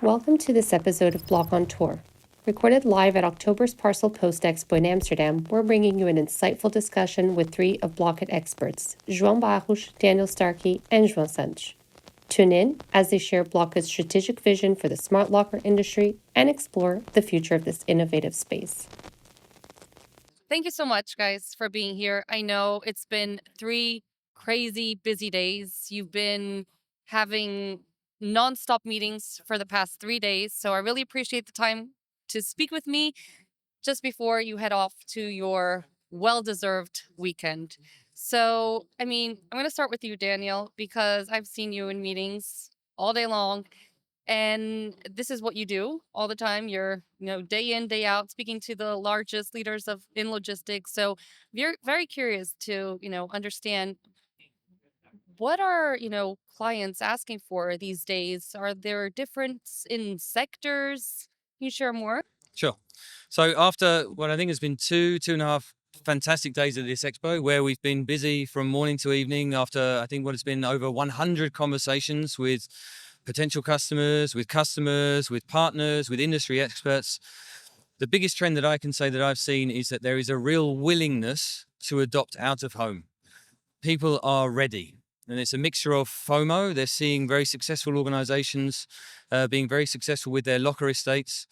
Welcome to this episode of Bloq On Tour. Recorded live at October's Parcel Post Expo in Amsterdam, we're bringing you an insightful discussion with three of Bloq.it experts, João Barros, Daniel Starkey, and João Santos. Tune in as they share Bloq.it's strategic vision for the smart locker industry and explore the future of this innovative space. Thank you so much, guys, for being here. I know it's been 3 crazy busy days. You've been having nonstop meetings for the past 3 days. So I really appreciate the time to speak with me just before you head off to your well-deserved weekend. So, I'm going to start with you, Daniel, because I've seen you in meetings all day long. And this is what you do all the time. You're, day in, day out, speaking to the largest leaders in logistics. So we're very curious to, understand what are, clients asking for these days? Are there difference in sectors? Can you share more? Sure. So after what I think has been two and a half fantastic days at this expo, where we've been busy from morning to evening after I think what has been over 100 conversations with potential customers, with partners, with industry experts, the biggest trend that I can say that I've seen is that there is a real willingness to adopt out of home. People are ready. And it's a mixture of FOMO. They're seeing very successful organizations being very successful with their locker estates.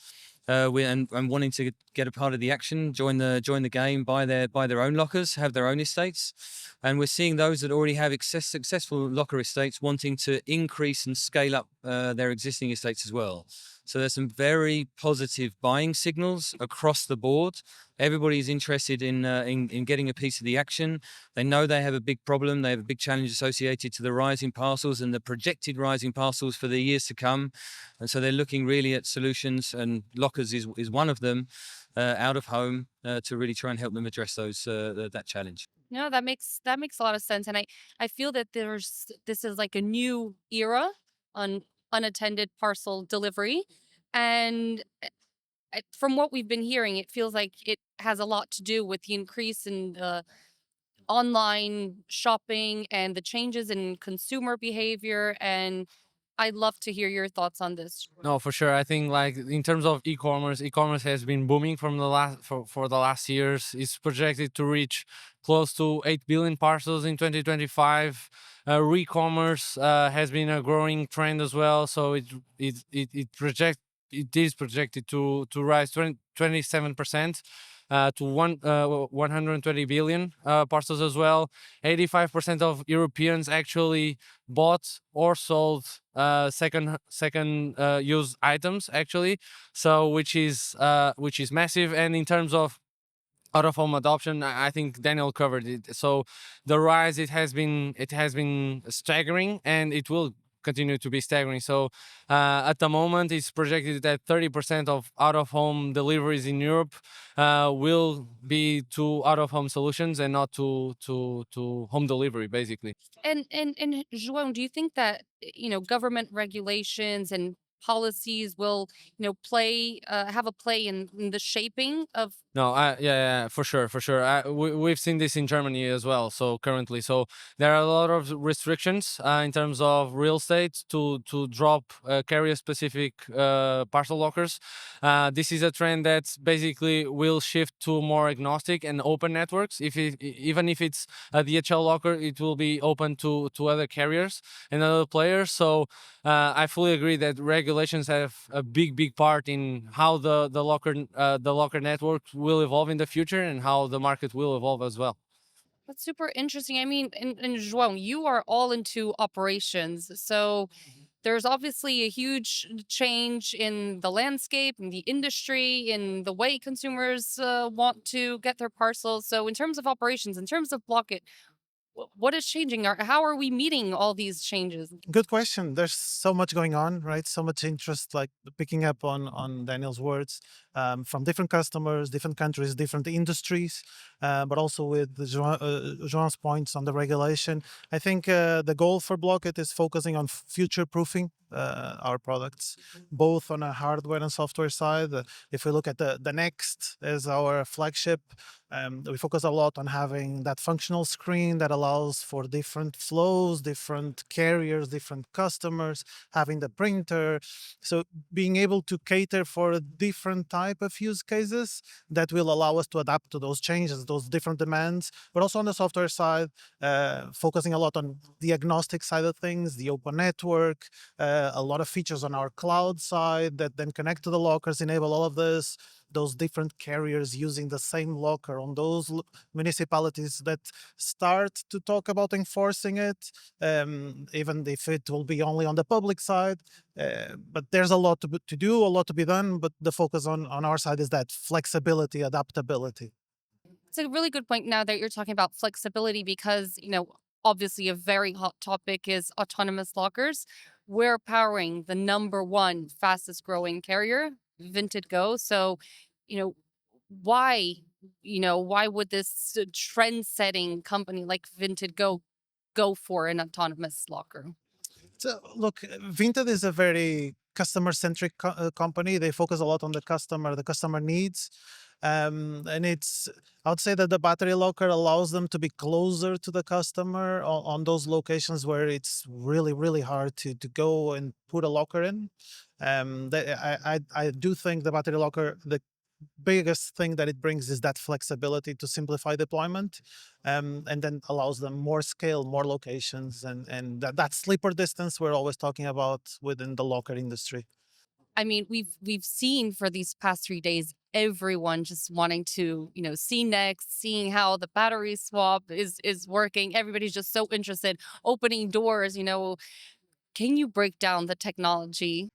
And wanting to get a part of the action, join the game, buy their own lockers, have their own estates, and we're seeing those that already have successful locker estates wanting to increase and scale up their existing estates as well. So there's some very positive buying signals across the board. Everybody is interested in getting a piece of the action. They know they have a big problem. They have a big challenge associated to the rising parcels and the projected rising parcels for the years to come. And so they're looking really at solutions, and lockers is one of them, out of home, to really try and help them address that challenge. No, that makes a lot of sense. And I feel that this is like a new era on unattended parcel delivery. And from what we've been hearing, it feels like it has a lot to do with the increase in the online shopping and the changes in consumer behavior. And I'd love to hear your thoughts on this. No, for sure. I think like in terms of e-commerce has been booming from the last for the last years. It's projected to reach close to 8 billion parcels in 2025. Re-commerce has been a growing trend as well. So it is projected to rise 27%. To 120 billion parcels as well. 85% of Europeans actually bought or sold second use items actually, so which is massive. And in terms of out of home adoption, I think Daniel covered it. So the rise, it has been staggering, and it will continue to be staggering. So at the moment, it's projected that 30% of out of home deliveries in Europe will be to out of home solutions and not to home delivery, basically. And João, do you think that government regulations and policies will have a play in the shaping of? No, yeah, for sure, for sure. We've seen this in Germany as well. So currently, so there are a lot of restrictions in terms of real estate to drop carrier specific parcel lockers. This is a trend that basically will shift to more agnostic and open networks. Even if it's a DHL locker, it will be open to other carriers and other players. So I fully agree that regulations have a big part in how the locker network will evolve in the future and how the market will evolve as well. That's super interesting. I mean, and João, you are all into operations. So there's obviously a huge change in the landscape, in the industry, in the way consumers want to get their parcels. So in terms of operations, in terms of Bloq.it, what is changing? How are we meeting all these changes? Good question. There's so much going on, right? So much interest, like picking up on Daniel's words, from different customers, different countries, different industries, but also with João's points on the regulation. I think the goal for Bloq.it is focusing on future-proofing our products, both on a hardware and software side. If we look at the Next as our flagship We focus a lot on having that functional screen that allows for different flows, different carriers, different customers, having the printer. So being able to cater for a different type of use cases that will allow us to adapt to those changes, those different demands, but also on the software side, focusing a lot on the agnostic side of things, the open network, a lot of features on our cloud side that then connect to the lockers, enable all of this, those different carriers using the same locker on those municipalities that start to talk about enforcing it, even if it will be only on the public side. But there's a lot to do, a lot to be done, but the focus on our side is that flexibility, adaptability. It's a really good point now that you're talking about flexibility because, obviously a very hot topic is autonomous lockers. We're powering the number one fastest growing carrier, Vinted Go. So, you know, why, why would this trend setting company like Vinted go for an autonomous locker? So look, Vinted is a very customer-centric company. They focus a lot on the customer needs. And I would say that the battery locker allows them to be closer to the customer on those locations where it's really, really hard to go and put a locker in. I do think the battery locker, the biggest thing that it brings is that flexibility to simplify deployment, and then allows them more scale, more locations, and that sleeper distance we're always talking about within the locker industry. I mean, we've seen for these past 3 days everyone just wanting to, see next, seeing how the battery swap is working. Everybody's just so interested, opening doors. Can you break down the technology?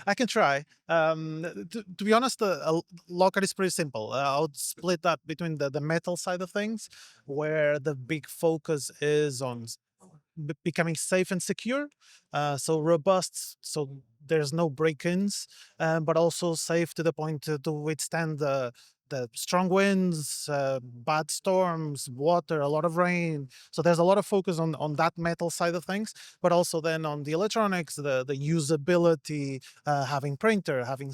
I can try. To be honest, a locker is pretty simple. I would split that between the metal side of things, where the big focus is on becoming safe and secure, so robust, so there's no break-ins, but also safe to the point to withstand the strong winds, bad storms, water, a lot of rain. So there's a lot of focus on that metal side of things, but also then on the electronics, the usability, having printer, having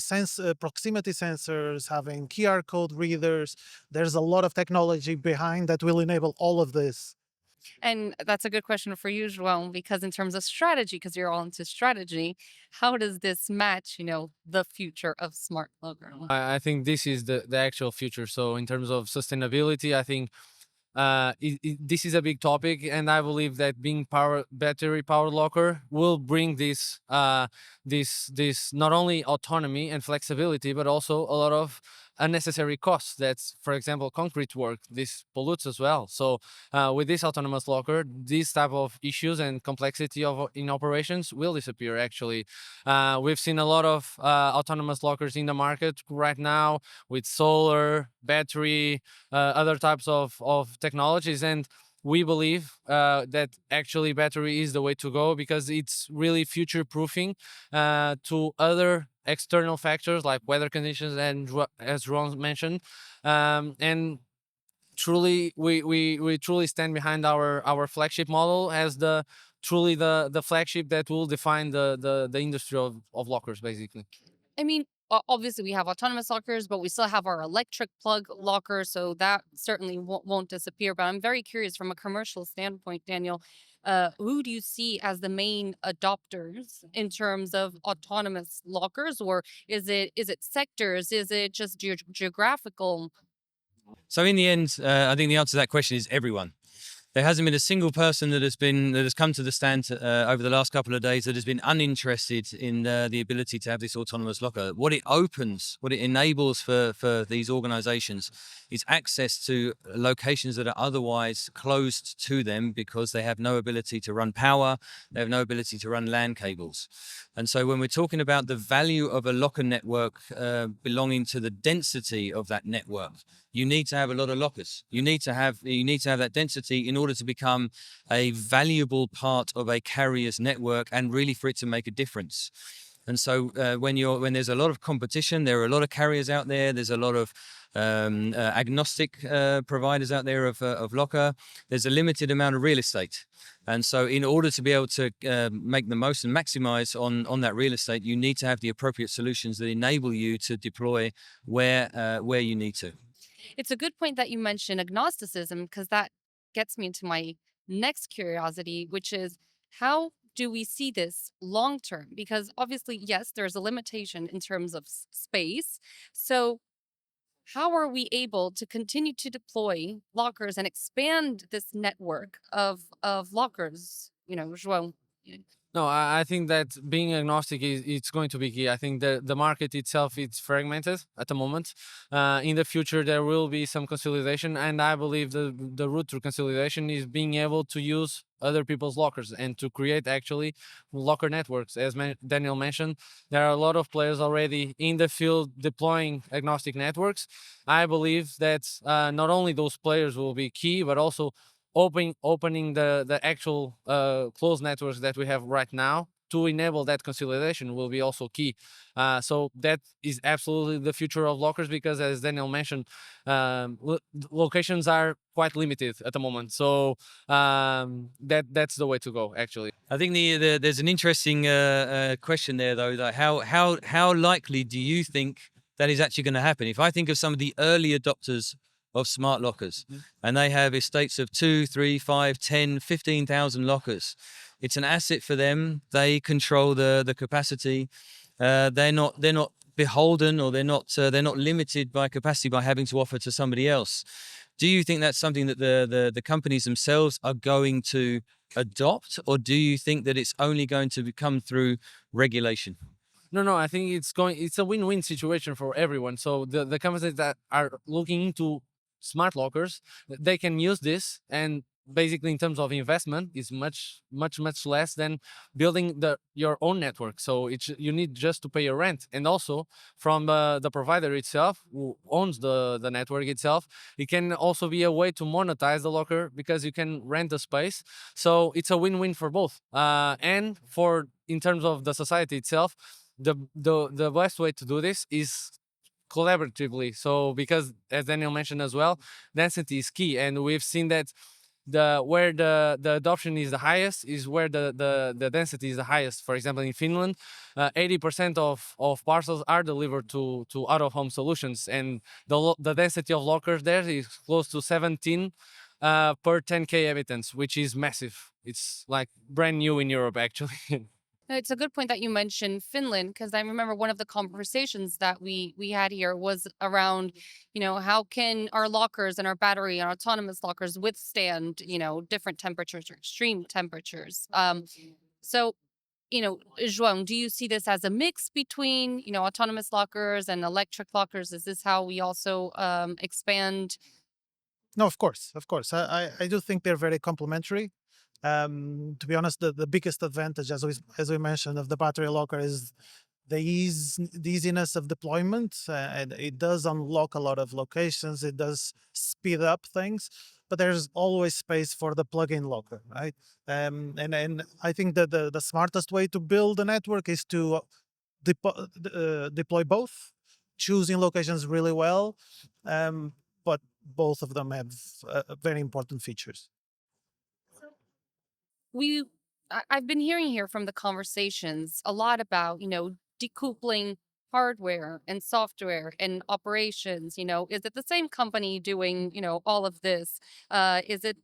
proximity sensors, having QR code readers. There's a lot of technology behind that will enable all of this. And that's a good question for you, João, because in terms of strategy, because you're all into strategy, how does this match, the future of smart logo? I think this is the actual future. So in terms of sustainability, I think this is a big topic, and I believe that being battery powered locker will bring this not only autonomy and flexibility, but also a lot of unnecessary costs. That's, for example, concrete work. This pollutes as well. So with this autonomous locker, these type of issues and complexity of in operations will disappear. Actually, we've seen a lot of autonomous lockers in the market right now with solar, battery, other types of technologies, and we believe that actually battery is the way to go because it's really future proofing to other external factors like weather conditions and as Ron mentioned, and truly we truly stand behind our flagship model as the flagship that will define the industry of lockers basically. I mean, obviously we have autonomous lockers, but we still have our electric plug locker, so that certainly won't disappear. But I'm very curious from a commercial standpoint, Daniel, who do you see as the main adopters in terms of autonomous lockers, or is it sectors? Is it just geographical? So in the end, I think the answer to that question is everyone. There hasn't been a single person that has come to the stand over the last couple of days that has been uninterested in the ability to have this autonomous locker. What it enables for these organizations is access to locations that are otherwise closed to them because they have no ability to run power, they have no ability to run LAN cables. And so when we're talking about the value of a locker network belonging to the density of that network, you need to have a lot of lockers. You need to have that density in order to become a valuable part of a carrier's network and really for it to make a difference. And so when there's a lot of competition, there are a lot of carriers out there. There's a lot of agnostic providers out there of locker. There's a limited amount of real estate. And so in order to be able to make the most and maximize on that real estate, you need to have the appropriate solutions that enable you to deploy where you need to. It's a good point that you mentioned agnosticism, because that gets me into my next curiosity, which is how do we see this long term? Because obviously, yes, there's a limitation in terms of space. So, how are we able to continue to deploy lockers and expand this network of lockers? João. No, I think that being agnostic is it's going to be key. I think the market itself it's fragmented at the moment. In the future, there will be some consolidation, and I believe the route to consolidation is being able to use other people's lockers and to create actually locker networks. As Daniel mentioned, there are a lot of players already in the field deploying agnostic networks. I believe that not only those players will be key, but also opening the actual closed networks that we have right now to enable that consolidation will be also key. So that is absolutely the future of lockers, because as Daniel mentioned, locations are quite limited at the moment. So that's the way to go, actually. I think there's an interesting question there, though. That how likely do you think that is actually going to happen? If I think of some of the early adopters of smart lockers, and they have estates of 2, 3, 5, 10, 15,000 lockers, it's an asset for them. They control the capacity. They're not beholden, or they're not limited by capacity by having to offer to somebody else. Do you think that's something that the companies themselves are going to adopt, or do you think that it's only going to come through regulation? No, I think it's a win-win situation for everyone. So the companies that are looking into smart lockers, they can use this, and basically in terms of investment is much less than building your own network. So you need just to pay your rent, and also from the provider itself who owns the network itself, it can also be a way to monetize the locker, because you can rent the space. So it's a win-win for both, and for in terms of the society itself, the best way to do this is collaboratively. So because as Daniel mentioned as well, density is key, and we've seen that where the adoption is the highest is where the density is the highest. For example, in Finland, 80% of parcels are delivered to out of home solutions, and the density of lockers there is close to 17 per 10k inhabitants, which is massive. It's like brand new in Europe, actually. No, it's a good point that you mentioned Finland, because I remember one of the conversations that we had here was around, how can our lockers and our battery and autonomous lockers withstand, different temperatures or extreme temperatures. So, João, do you see this as a mix between, autonomous lockers and electric lockers? Is this how we also expand? No, of course, of course. I do think they're very complementary. To be honest, the biggest advantage, as we mentioned, of the battery locker is the easiness of deployment, and it does unlock a lot of locations. It does speed up things, but there's always space for the plug-in locker, right? And I think that the smartest way to build a network is to deploy both, choosing locations really well, but both of them have very important features. I've been hearing here from the conversations a lot about, decoupling hardware and software and operations. Is it the same company doing, all of this? Is it,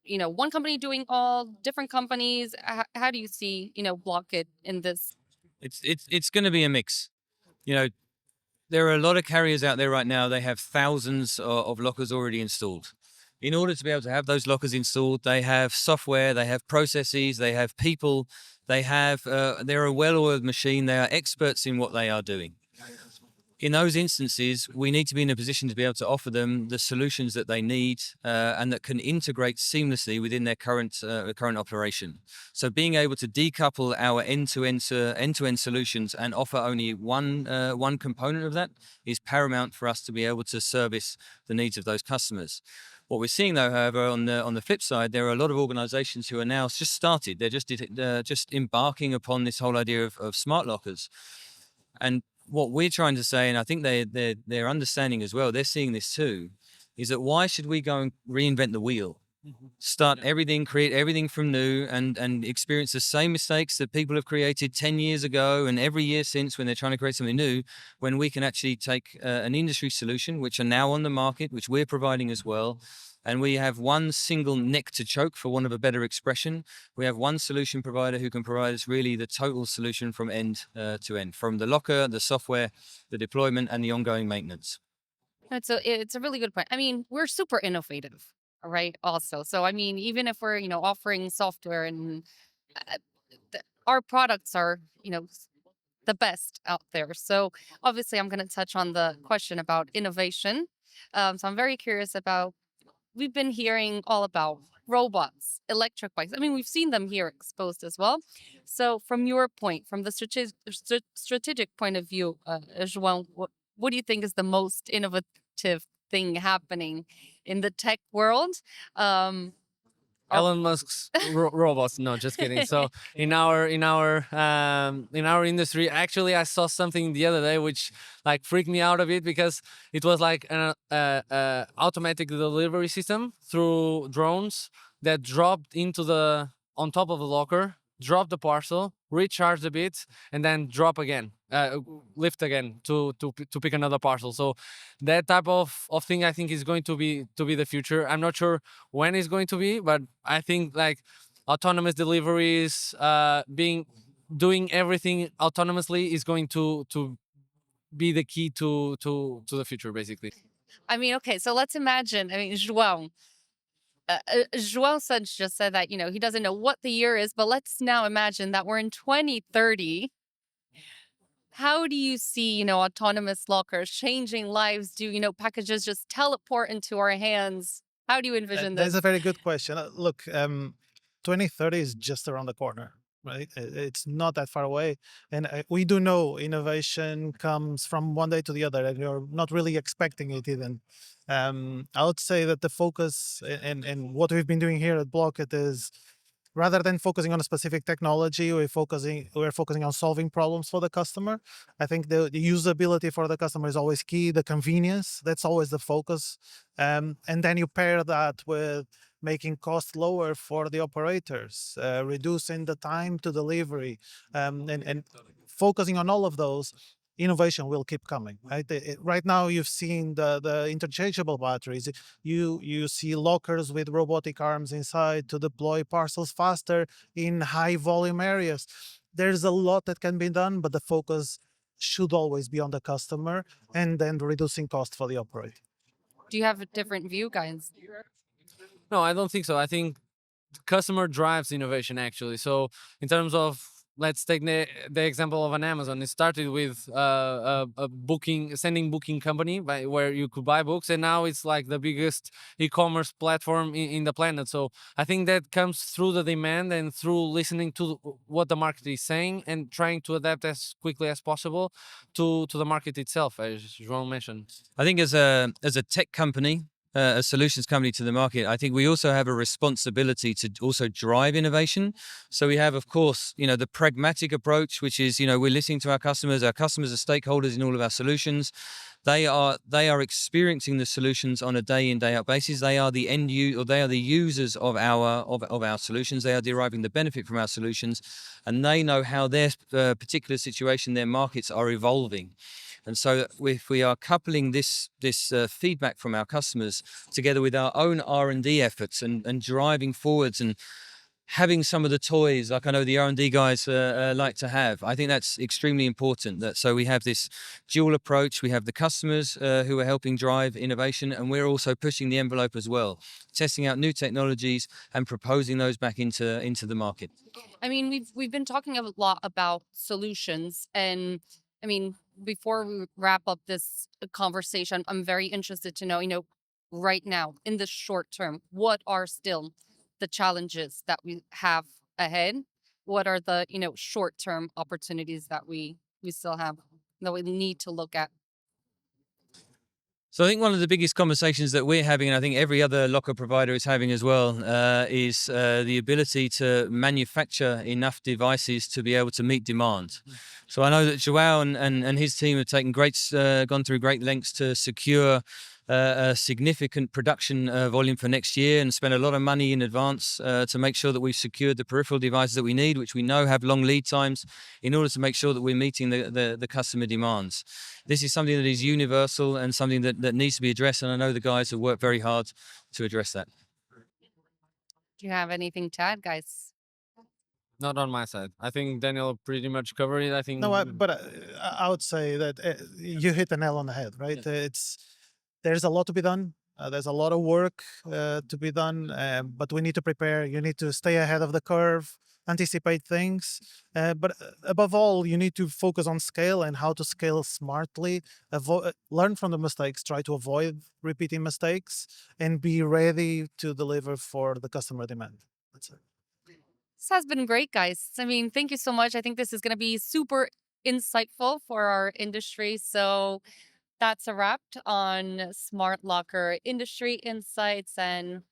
one company doing all different companies? How do you see, Bloq.it in this? It's going to be a mix. There are a lot of carriers out there right now. They have thousands of lockers already installed. In order to be able to have those lockers installed, they have software, they have processes, they have people, they're a well-oiled machine. They are experts in what they are doing. In those instances, we need to be in a position to be able to offer them the solutions that they need and that can integrate seamlessly within their current operation. So being able to decouple our end-to-end solutions and offer only one component of that is paramount for us to be able to service the needs of those customers. What we're seeing, though, however, on the flip side, there are a lot of organizations who are now just started. They're just embarking upon this whole idea of smart lockers. And what we're trying to say, and I think they're understanding as well, they're seeing this too, is that why should we go and reinvent the wheel? start everything, create everything from new, and experience the same mistakes that people have created 10 years ago and every year since when they're trying to create something new, when we can actually take an industry solution, which are now on the market, which we're providing as well. And we have one single neck to choke, for want of a better expression. We have one solution provider who can provide us really the total solution from end to end, from the locker, the software, the deployment, and the ongoing maintenance. It's a really good point. I mean, we're super innovative, right? Also, so I mean, even if we're offering software and uh, our products are the best out there. So obviously, I'm going to touch on the question about innovation. So I'm very curious about. We've been hearing all about robots, electric bikes. I mean, we've seen them here exposed as well. So, from your point, from the strategic point of view, João, what do you think is the most innovative thing happening in the tech world? Our- Elon Musk's robots. No, just kidding. So in our industry, actually, I saw something the other day which like freaked me out a bit, because it was like an automatic delivery system through drones that dropped into the on top of the locker, drop the parcel, recharge a bit, and then drop again, lift again to pick another parcel. So that type of thing, I think, is going to be the future. I'm not sure when it's going to be, but I think like autonomous deliveries, doing everything autonomously is going to be the key to the future, basically. I mean, okay, so let's imagine. I mean, João Santos just said that he doesn't know what the year is, but let's now imagine that we're in 2030. How do you see, autonomous lockers changing lives? Do, packages just teleport into our hands? How do you envision That's this? a very good question. Look, 2030 is just around the corner, right? It's not that far away. And we do know innovation comes from one day to the other, and you're not really expecting it even. I would say that the focus and what we've been doing here at Bloq.it is, rather than focusing on a specific technology, we're focusing on solving problems for the customer. I think the usability for the customer is always key. The convenience, that's always the focus. And then you pair that with making costs lower for the operators, reducing the time to delivery, and focusing on all of those. Innovation will keep coming, right? Right now, you've seen the interchangeable batteries. You see lockers with robotic arms inside to deploy parcels faster in high volume areas. There's a lot that can be done, but the focus should always be on the customer and then reducing cost for the operator. Do you have a different view, guys? No, I don't think so. I think customer drives innovation, actually. So in terms of, let's take the example of an Amazon. It started with a sending booking company where you could buy books, and now it's like the biggest e-commerce platform in the planet. So I think that comes through the demand and through listening to what the market is saying and trying to adapt as quickly as possible to the market itself, as João mentioned. I think as a tech company, a solutions company to the market, I think we also have a responsibility to also drive innovation. So we have, of course, the pragmatic approach, which is, we're listening to our customers. Our customers are stakeholders in all of our solutions. They are experiencing the solutions on a day in, day out basis. They are the they are the users of our solutions. They are deriving the benefit from our solutions, and they know how their particular situation, their markets are evolving. And so if we are coupling this feedback from our customers together with our own R&D efforts and driving forwards and having some of the toys like I know the R&D guys like to have, I think that's extremely important. So we have this dual approach. We have the customers who are helping drive innovation, and we're also pushing the envelope as well, testing out new technologies and proposing those back into the market. I mean, we've been talking a lot about solutions, and I mean, before we wrap up this conversation, I'm very interested to know, right now in the short term, what are still the challenges that we have ahead? What are the, short-term opportunities that we still have that we need to look at? So I think one of the biggest conversations that we're having, and I think every other locker provider is having as well, is the ability to manufacture enough devices to be able to meet demand. So I know that João and his team have gone through great lengths to secure a significant production volume for next year and spent a lot of money in advance to make sure that we've secured the peripheral devices that we need, which we know have long lead times, in order to make sure that we're meeting the customer demands. This is something that is universal and something that needs to be addressed, and I know the guys have worked very hard to address that. Do you have anything to add, guys? Not on my side. I think Daniel pretty much covered it. I think No, but I would say that you hit the nail on the head, right? There's a lot to be done. There's a lot of work to be done, but we need to prepare. You need to stay ahead of the curve, anticipate things, but above all, you need to focus on scale and how to scale smartly. Learn from the mistakes. Try to avoid repeating mistakes, and be ready to deliver for the customer demand. That's it. This has been great, guys. I mean, thank you so much. I think this is going to be super insightful for our industry. So that's a wrap on Smart Locker Industry Insights, and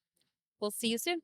we'll see you soon.